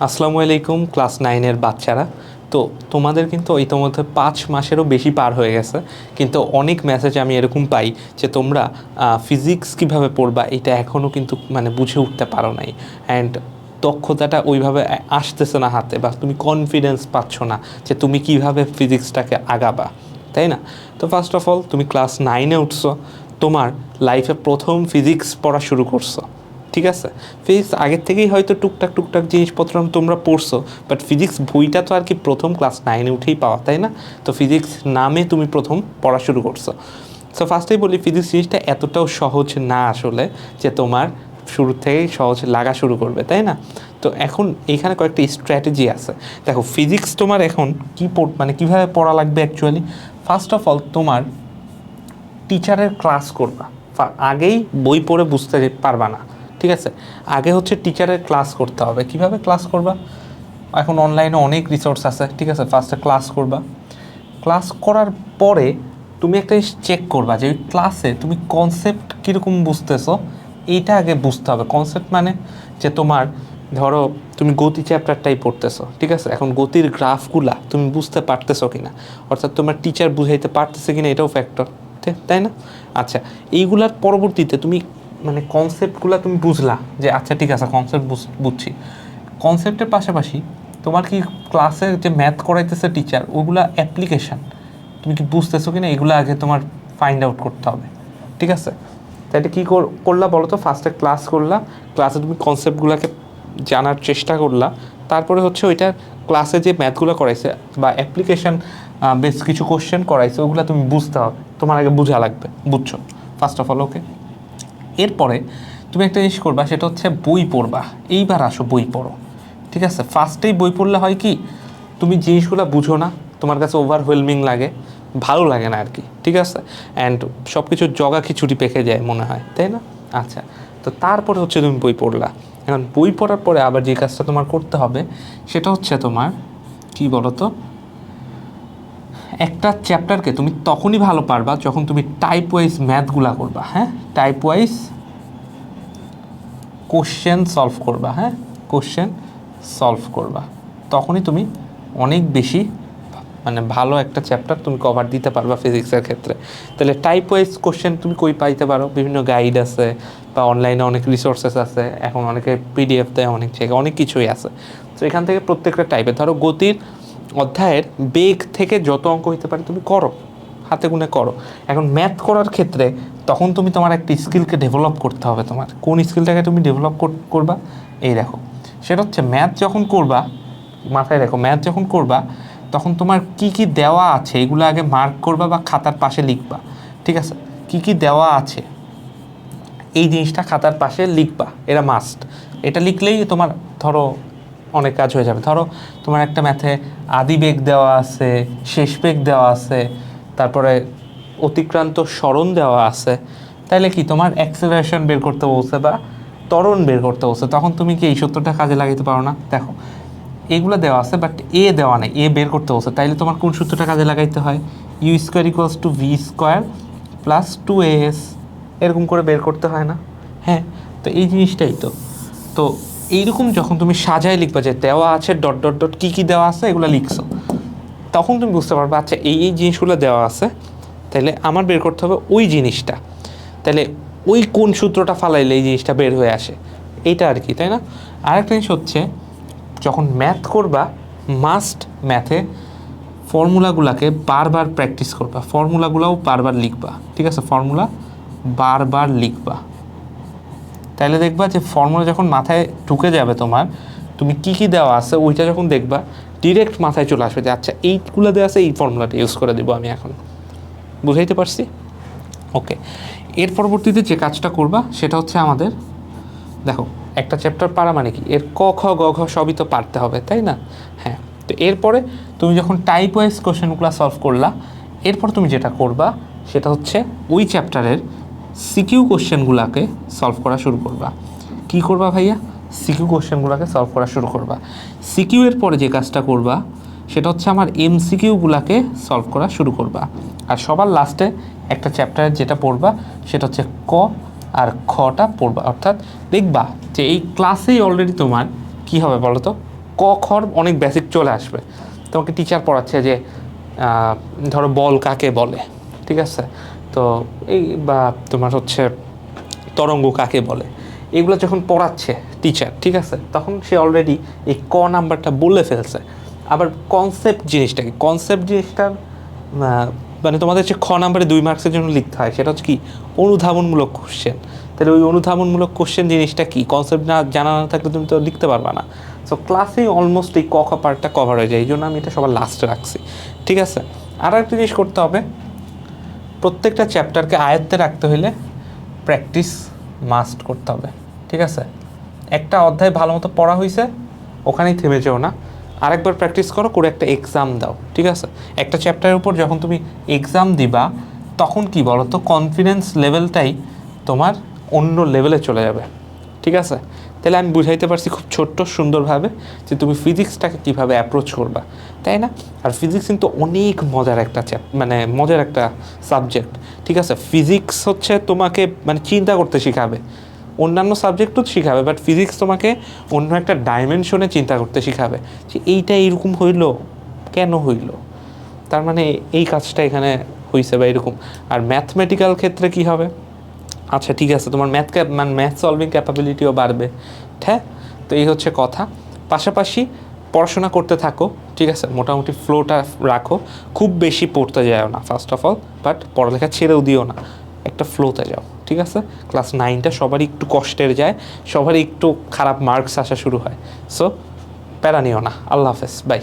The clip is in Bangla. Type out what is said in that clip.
আসসালামু আলাইকুম ক্লাস 9-এর বাচ্চারা। তো তোমাদের কিন্তু ইতোমধ্যে 5 মাসেরও বেশি পার হয়ে গেছে, কিন্তু অনেক মেসেজ আমি এরকম পাই যে তোমরা ফিজিক্স কীভাবে পড়বা এটা এখনও কিন্তু বুঝে উঠতে পারো নাই, অ্যান্ড দক্ষতাটা ওইভাবে আসতেছে না হাতে, বা তুমি কনফিডেন্স পাচ্ছ না যে তুমি কিভাবে ফিজিক্সটাকে আগাবা, তাই না? তো ফার্স্ট অফ অল তুমি ক্লাস 9-এ উঠছো, তোমার লাইফে প্রথম ফিজিক্স পড়া শুরু করছো, ঠিক আছে? ফিজিক্স আগের থেকেই হয়তো টুকটাক জিনিসপত্র তোমরা পড়ছো, বাট ফিজিক্স বইটা তো আর কি প্রথম ক্লাস 9-এ উঠেই পাওয়া, তাই না? তো ফিজিক্স নামে তুমি প্রথম পড়া শুরু করছো। সো ফার্স্টেই বলি, ফিজিক্স জিনিসটা এতটাও সহজ না আসলে যে তোমার শুরু থেকেই সহজ লাগা শুরু করবে, তাই না? তো এখন এইখানে কয়েকটি স্ট্র্যাটেজি আছে। দেখো, ফিজিক্স তোমার এখন কী কীভাবে পড়া লাগবে অ্যাকচুয়ালি। ফার্স্ট অফ অল তোমার টিচারের ক্লাস করবা, আগেই বই পড়ে বুঝতে পারবা না, ঠিক আছে? আগে হচ্ছে টিচারের ক্লাস করতে হবে। কিভাবে ক্লাস করবা? এখন অনলাইনে অনেক রিসোর্স আছে, ঠিক আছে? ফার্স্টে ক্লাস করবা, ক্লাস করার পরে তুমি একটা চেক করবা যে ওই ক্লাসে তুমি কনসেপ্ট কীরকম বুঝতেছো, এইটা আগে বুঝতে হবে। কনসেপ্ট মানে যে তোমার ধরো তুমি গতি চ্যাপ্টারটাই পড়তেছো, ঠিক আছে? এখন গতির গ্রাফগুলা তুমি বুঝতে পারতেছো কি না, অর্থাৎ তোমার টিচার বুঝাইতে পারতেছে কি না, এটাও ফ্যাক্টর, তাই না? আচ্ছা, এইগুলার পরবর্তীতে তুমি কনসেপ্টগুলো তুমি বুঝলা যে আচ্ছা ঠিক আছে, কনসেপ্ট বুঝছি। কনসেপ্টের পাশাপাশি তোমার কি ক্লাসে যে ম্যাথ করাইতেছে টিচার, ওগুলা অ্যাপ্লিকেশান তুমি কি বুঝতেছো কি না, এগুলো আগে তোমার ফাইন্ড আউট করতে হবে, ঠিক আছে? তাই এটা কী করলা বলো তো? ফার্স্টে ক্লাস করলা, ক্লাসে তুমি কনসেপ্টগুলোকে জানার চেষ্টা করলা, তারপরে হচ্ছে ওইটার ক্লাসে যে ম্যাথগুলো করাইছে বা অ্যাপ্লিকেশান বেশ কিছু কোশ্চেন করাইছে, ওগুলো তুমি বুঝতে হবে, তোমার আগে বোঝা লাগবে, বুঝছো? ফার্স্ট অফ অল, ওকে? এরপরে তুমি একটা জিনিস করবা, সেটা হচ্ছে বই পড়বা। এইবার আসো, বই পড়ো, ঠিক আছে? ফার্স্টেই বই পড়লে হয় কি, তুমি জিনিসগুলো বুঝো না, তোমার কাছে ওভারওয়েলমিং লাগে, ভালো লাগে না আর কি, ঠিক আছে? অ্যান্ড সব কিছু জগা খিচুড়ি পেকে যায় মনে হয়, তাই না? আচ্ছা, তো তারপরে হচ্ছে তুমি বই পড়লা। এখন বই পড়ার পরে আবার যে কাজটা তোমার করতে হবে সেটা হচ্ছে তোমার কি বলো তো, একটা চ্যাপ্টারকে তুমি তখনই ভালো পারবা যখন তুমি টাইপ ওয়াইজ ম্যাথগুলা করবা। হ্যাঁ, টাইপ ওয়াইজ কোশ্চেন সলভ করবা, হ্যাঁ, কোশ্চেন সলভ করবা, তখনই তুমি অনেক বেশি ভালো একটা চ্যাপ্টার তুমি কভার দিতে পারবা ফিজিক্সের ক্ষেত্রে। তাহলে টাইপ ওয়াইজ কোশ্চেন তুমি কই পাইতে পারো? বিভিন্ন গাইড আছে, বা অনলাইনে অনেক রিসোর্সেস আছে, এখন অনেকে পিডিএফ দেয়, অনেক জায়গায় অনেক কিছুই আছে। তো এখান থেকে প্রত্যেকটা টাইপের, ধরো গতির অধ্যায়ের বেগ থেকে যত অঙ্ক হইতে পারে তুমি করো, হাতে গুনে করো। এখন ম্যাথ করার ক্ষেত্রে তখন তুমি তোমার একটা স্কিলকে ডেভেলপ করতে হবে। তোমার কোন স্কিলটাকে তুমি ডেভেলপ করবা? এই দেখো, সেটা হচ্ছে ম্যাথ যখন করবা, মাথায় রেখো, ম্যাথ যখন করবা তখন তোমার কি কি দেওয়া আছে এগুলো আগে মার্ক করবা বা খাতার পাশে লিখবা, ঠিক আছে? কি কি দেওয়া আছে এই জিনিসটা খাতার পাশে লিখবা, এটা মাস্ট। এটা লিখলেই তোমার ধরো অনেক কাজ হয়ে যাবে। ধরো তোমার একটা ম্যাথে আদি বেগ দেওয়া আছে, শেষ বেগ দেওয়া আছে, তারপরে অতিক্রান্ত সরণ দেওয়া আছে, তাইলে কি তোমার অ্যাক্সেলারেশন বের করতে বলছে বা ত্বরণ বের করতে বলছে, তখন তুমি কি এই সূত্রটা কাজে লাগাইতে পারো না? দেখো, এগুলো দেওয়া আছে বাট এ দেওয়া নেই, এ বের করতে বলছে, তাইলে তোমার কোন সূত্রটা কাজে লাগাইতে হয়? U square equals to v square plus 2as, এরকম করে বের করতে হয় না? হ্যাঁ, তো এই জিনিসটাই তো এইরকম যখন তুমি সাজায় লিখবা যে দেওয়া আছে ডট ডট ডট কী কী দেওয়া আছে এগুলো লিখছো, তখন তুমি বুঝতে পারবে আচ্ছা এই জিনিসগুলো দেওয়া আছে, তাহলে আমার বের করতে হবে ওই জিনিসটা, তাহলে ওই কোন সূত্রটা ফালাইলে এই জিনিসটা বের হয়ে আসে, এইটা আর কি, তাই না? আরেকটা জিনিস হচ্ছে, যখন ম্যাথ করবা মাস্ট ম্যাথে ফর্মুলাগুলোকে বারবার প্র্যাকটিস করবা, ফর্মুলাগুলোও বারবার লিখবা, ঠিক আছে? ফর্মুলা বারবার লিখবা, তাহলে দেখবা যে ফর্মুলা যখন মাথায় ঢুকে যাবে তোমার, তুমি কি কি দেওয়া আছে ওইটা যখন দেখবা ডিরেক্ট মাথায় চলে আসবে যে আচ্ছা এইগুলো দেওয়া আছে, এই ফর্মুলাটা ইউজ করে দেবো আমি এখন। বুঝাইতে পারছি? ওকে, এর পরবর্তীতে যে কাজটা করবা সেটা হচ্ছে আমাদের, দেখো একটা চ্যাপ্টার পারা মানে কি, এর ক খ গ ঘ সবই তো পারতে হবে, তাই না? হ্যাঁ, তো এরপরে তুমি যখন টাইপ ওয়াইজ কোশ্চেনগুলো সলভ করলা, এরপর তুমি যেটা করবা সেটা হচ্ছে ওই চ্যাপ্টারের সিকিউ কোশ্চেনগুলোকে সলভ করা শুরু করবা। কি করবা ভাইয়া? সিকিউ কোশ্চেনগুলোকে সলভ করা শুরু করবা। সিকিউ এর পরে যে কাজটা করবা সেটা হচ্ছে আমার এমসিকিউগুলোকে সলভ করা শুরু করবা। আর সবার লাস্টে একটা চ্যাপ্টারের যেটা পড়বা সেটা হচ্ছে ক আর খটা পড়বা। অর্থাৎ দেখবা যে এই ক্লাসেই অলরেডি তোমার কি হবে বলো তো, ক খর অনেক বেসিক চলে আসবে। তোমাকে টিচার পড়াচ্ছে যে ধরো বল কাকে বলে, ঠিক আছে, তো এই বা তোমার হচ্ছে তরঙ্গ কাকে বলে, এগুলো যখন পড়াচ্ছে টিচার, ঠিক আছে, তখন সে অলরেডি এই ক নাম্বারটা বলে ফেলছে। আবার কনসেপ্ট জিনিসটা কি, কনসেপ্ট জিনিসটার মানে তোমাদের যে খ নাম্বারে 2 মার্কসের জন্য লিখতে হয় সেটা হচ্ছে কি অনুধাবনমূলক কোশ্চেন। তাহলে ওই অনুধাবনমূলক কোশ্চেন জিনিসটা কি, কনসেপ্ট না জানা না থাকলে তুমি তো লিখতে পারবা না। সো ক্লাসেই অলমোস্ট এই ক খ পার্টটা কভার হয়ে যায়, এই জন্য আমি এটা সবার লাস্টে রাখছি, ঠিক আছে। আর একটা জিনিস করতে হবে, প্রত্যেকটা চ্যাপ্টারকে আয়ত্তে রাখতে হলে প্র্যাকটিস মাস্ট করতে হবে, ঠিক আছে। একটা অধ্যায় ভালো মতো পড়া হয়েছে ওখানেই থেমে যেও না, আরেকবার প্র্যাকটিস করো, করে একটা এক্সাম দাও, ঠিক আছে। একটা চ্যাপ্টারের উপর যখন তুমি এক্সাম দিবা তখন কি বলো তো, কনফিডেন্স লেভেলটাই তোমার অন্য লেভেলে চলে যাবে, ঠিক আছে। তাহলে আমি বুঝাইতে পারছি খুব ছোট্ট সুন্দরভাবে যে তুমি ফিজিক্সটাকে কীভাবে অ্যাপ্রোচ করবা, তাই না। আর ফিজিক্স কিন্তু অনেক মজার একটা মানে মজার একটা সাবজেক্ট, ঠিক আছে। ফিজিক্স হচ্ছে তোমাকে মানে চিন্তা করতে শেখাবে, অন্যান্য সাবজেক্টও শেখাবে, বাট ফিজিক্স তোমাকে অন্য একটা ডাইমেনশনে চিন্তা করতে শেখাবে যে এইটা এরকম হইলো, কেন হইলো, তার মানে এই কাজটা এখানে হয়েছে বা এরকম। আর ম্যাথমেটিক্যাল ক্ষেত্রে কি হবে, আচ্ছা ঠিক আছে, তোমার ম্যাথ সলভিং ক্যাপাবিলিটিও বাড়বে, হ্যাঁ। তো এই হচ্ছে কথা। পাশাপাশি পড়াশোনা করতে থাকো, ঠিক আছে, মোটামুটি ফ্লোটা রাখো, খুব বেশি পড়তে যাও না ফার্স্ট অফ অল, বাট পড়ালেখা ছেড়েও দিও না, একটা ফ্লোতে যাও, ঠিক আছে। ক্লাস 9টা সবারই একটু কষ্টের যায়, সবারই একটু খারাপ মার্কস আসা শুরু হয়, সো প্যারা নিও না। আল্লাহ হাফেজ, বাই।